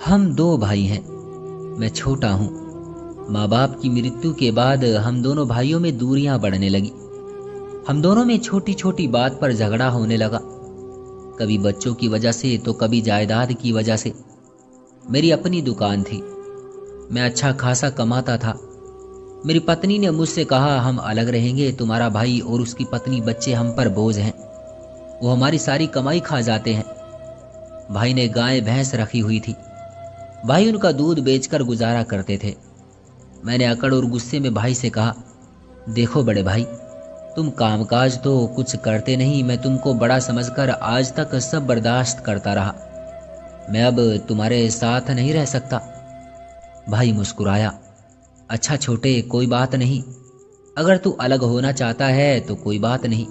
ہم دو بھائی ہیں، میں چھوٹا ہوں۔ ماں باپ کی مرتیو کے بعد ہم دونوں بھائیوں میں دوریاں بڑھنے لگی۔ ہم دونوں میں چھوٹی چھوٹی بات پر جھگڑا ہونے لگا، کبھی بچوں کی وجہ سے تو کبھی جائیداد کی وجہ سے۔ میری اپنی دکان تھی، میں اچھا خاصا کماتا تھا۔ میری پتنی نے مجھ سے کہا ہم الگ رہیں گے، تمہارا بھائی اور اس کی پتنی بچے ہم پر بوجھ ہیں، وہ ہماری ساری کمائی کھا جاتے ہیں۔ بھائی نے گائے بھینس رکھی ہوئی تھی، بھائی ان کا دودھ بیچ کر گزارا کرتے تھے۔ میں نے اکڑ اور غصے میں بھائی سے کہا، دیکھو بڑے بھائی، تم کام کاج تو کچھ کرتے نہیں، میں تم کو بڑا سمجھ کر آج تک سب برداشت کرتا رہا، میں اب تمہارے ساتھ نہیں رہ سکتا۔ بھائی مسکرایا، اچھا چھوٹے، کوئی بات نہیں، اگر تو الگ ہونا چاہتا ہے تو کوئی بات نہیں،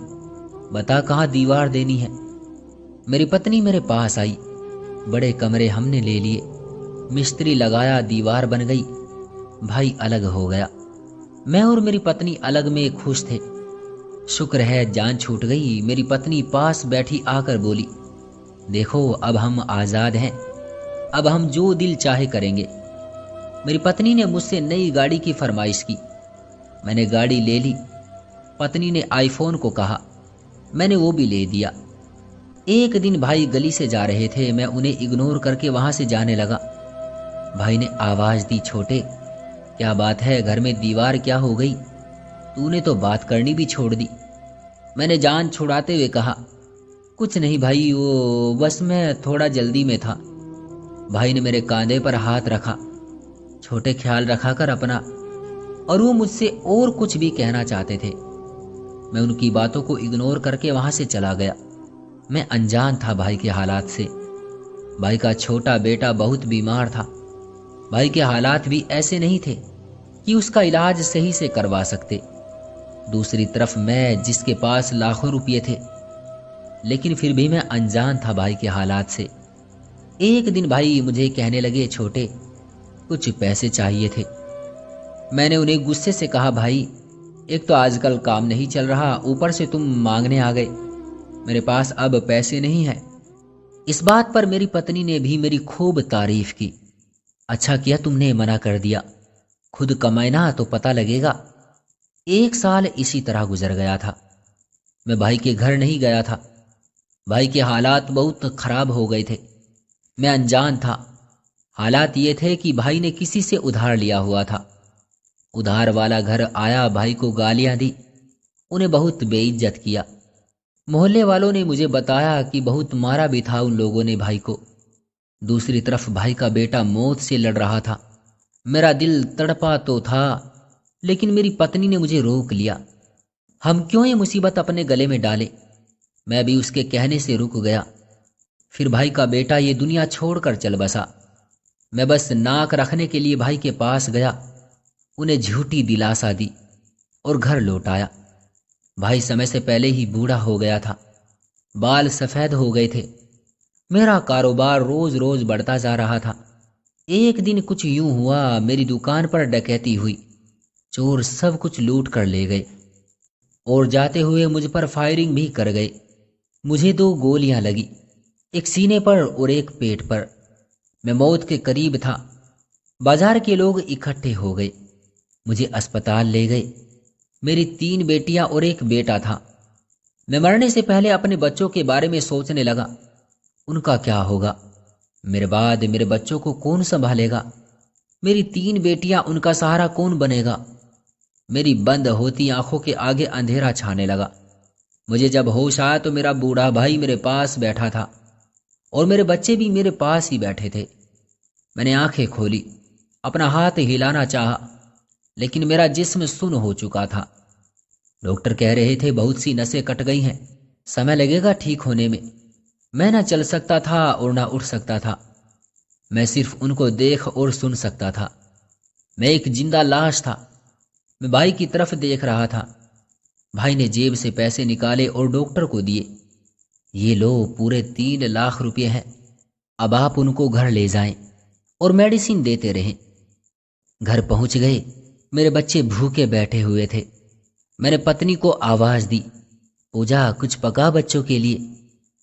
بتا کہاں دیوار دینی ہے۔ میری پتنی میرے پاس آئی، بڑے کمرے ہم نے لے لیے، مستری لگایا، دیوار بن گئی، بھائی الگ ہو گیا۔ میں اور میری پتنی الگ میں خوش تھے۔ شکر ہے جان چھوٹ گئی۔ میری پتنی پاس بیٹھی آ کر بولی، دیکھو اب ہم آزاد ہیں، اب ہم جو دل چاہے کریں گے۔ میری پتنی نے مجھ سے نئی گاڑی کی فرمائش کی، میں نے گاڑی لے لی۔ پتنی نے آئی فون کو کہا، میں نے وہ بھی لے دیا۔ ایک دن بھائی گلی سے جا رہے تھے، میں انہیں اگنور کر کے وہاں سے جانے لگا۔ بھائی نے آواز دی، چھوٹے کیا بات ہے، گھر میں دیوار کیا ہو گئی، تو نے تو بات کرنی بھی چھوڑ دی۔ میں نے جان چھڑاتے ہوئے کہا، کچھ نہیں بھائی، وہ بس میں تھوڑا جلدی میں تھا۔ بھائی نے میرے کاندھے پر ہاتھ رکھا، چھوٹے خیال رکھا کر اپنا، اور وہ مجھ سے اور کچھ بھی کہنا چاہتے تھے۔ میں ان کی باتوں کو اگنور کر کے وہاں سے چلا گیا۔ میں انجان تھا بھائی کے حالات سے۔ بھائی کا چھوٹا بیٹا بہت بیمار تھا، بھائی کے حالات بھی ایسے نہیں تھے کہ اس کا علاج صحیح سے کروا سکتے۔ دوسری طرف میں، جس کے پاس لاکھوں روپے تھے، لیکن پھر بھی میں انجان تھا بھائی کے حالات سے۔ ایک دن بھائی مجھے کہنے لگے، چھوٹے کچھ پیسے چاہیے تھے۔ میں نے انہیں غصے سے کہا، بھائی ایک تو آج کل کام نہیں چل رہا، اوپر سے تم مانگنے آ گئے، میرے پاس اب پیسے نہیں ہیں۔ اس بات پر میری پتنی نے بھی میری خوب تعریف کی، اچھا کیا تم نے منع کر دیا، خود کمائے نا تو پتہ لگے گا۔ ایک سال اسی طرح گزر گیا تھا، میں بھائی کے گھر نہیں گیا تھا۔ بھائی کے حالات بہت خراب ہو گئے تھے، میں انجان تھا۔ حالات یہ تھے کہ بھائی نے کسی سے ادھار لیا ہوا تھا۔ ادھار والا گھر آیا، بھائی کو گالیاں دی، انہیں بہت بے عزت کیا۔ محلے والوں نے مجھے بتایا کہ بہت مارا بھی تھا ان لوگوں نے بھائی کو۔ دوسری طرف بھائی کا بیٹا موت سے لڑ رہا تھا۔ میرا دل تڑپا تو تھا، لیکن میری پتنی نے مجھے روک لیا۔ ہم کیوں یہ مصیبت اپنے گلے میں ڈالے؟ میں بھی اس کے کہنے سے رک گیا۔ پھر بھائی کا بیٹا یہ دنیا چھوڑ کر چل بسا۔ میں بس ناک رکھنے کے لیے بھائی کے پاس گیا، انہیں جھوٹی دلاسا دی اور گھر لوٹ آیا۔ بھائی سمے سے پہلے ہی بوڑھا ہو گیا تھا، بال سفید ہو گئے تھے۔ میرا کاروبار روز روز بڑھتا جا رہا تھا۔ ایک دن کچھ یوں ہوا، میری دکان پر ڈکیتی ہوئی، چور سب کچھ لوٹ کر لے گئے اور جاتے ہوئے مجھ پر فائرنگ بھی کر گئے۔ مجھے 2 گولیاں لگی، ایک سینے پر اور ایک پیٹ پر۔ میں موت کے قریب تھا۔ بازار کے لوگ اکٹھے ہو گئے، مجھے اسپتال لے گئے۔ میری 3 بیٹیاں اور ایک بیٹا تھا۔ میں مرنے سے پہلے اپنے بچوں کے بارے میں سوچنے لگا، ان کا کیا ہوگا؟ میرے بعد میرے بچوں کو کون سنبھالے گا؟ میری 3 بیٹیاں، ان کا سہارا کون بنے گا؟ میری بند ہوتی آنکھوں کے آگے اندھیرا چھانے لگا۔ مجھے جب ہوش آیا تو میرا بوڑھا بھائی میرے پاس بیٹھا تھا اور میرے بچے بھی میرے پاس ہی بیٹھے تھے۔ میں نے آنکھیں کھولی، اپنا ہاتھ ہلانا چاہا، لیکن میرا جسم سن ہو چکا تھا۔ ڈاکٹر کہہ رہے تھے بہت سی نسیں کٹ گئی ہیں، سمے لگے گا ٹھیک ہونے میں۔ میں نہ چل سکتا تھا اور نہ اٹھ سکتا تھا، میں صرف ان کو دیکھ اور سن سکتا تھا۔ میں ایک زندہ لاش تھا۔ میں بھائی کی طرف دیکھ رہا تھا۔ بھائی نے جیب سے پیسے نکالے اور ڈاکٹر کو دیے۔ یہ لو، پورے 3 لاکھ روپے ہیں، اب آپ ان کو گھر لے جائیں اور میڈیسن دیتے رہیں۔ گھر پہنچ گئے، میرے بچے بھوکے بیٹھے ہوئے تھے۔ میں نے پتنی کو آواز دی، پوجا کچھ پکا بچوں کے لیے،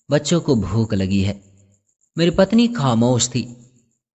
بچوں کو بھوک لگی ہے۔ میری پتنی خاموش تھی۔